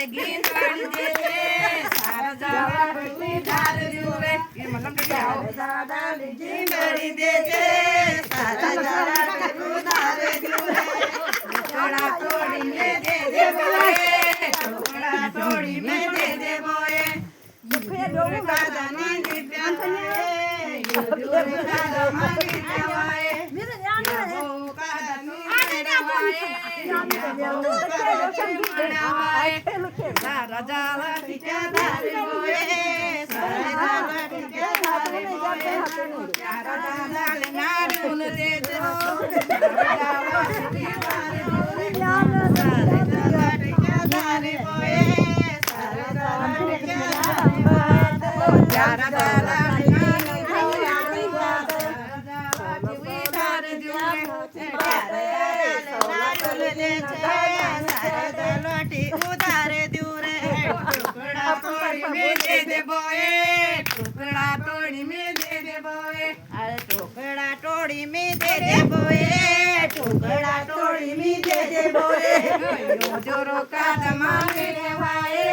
ગીંદવાડી દેજે સારા જવાડી ઉધાર દુરે એ મતલબ કે આવો ગીંદવાડી દેજે સારા જવાડી ઉધાર દુરે ટુકડા તોડી મે દેજે બોએ ટુકડા તોડી મે દેજે બોએ દુરે કાદા માંગી પ્યાવાએ દુરે કાદા માંગી પ્યાવાએ टुकड़ा तोड़ी में दे दे बोए टुकड़ा तोड़ी में दे दे बोए टुकड़ा तोड़ी में दे दे बोए जोरो का दमागे वाए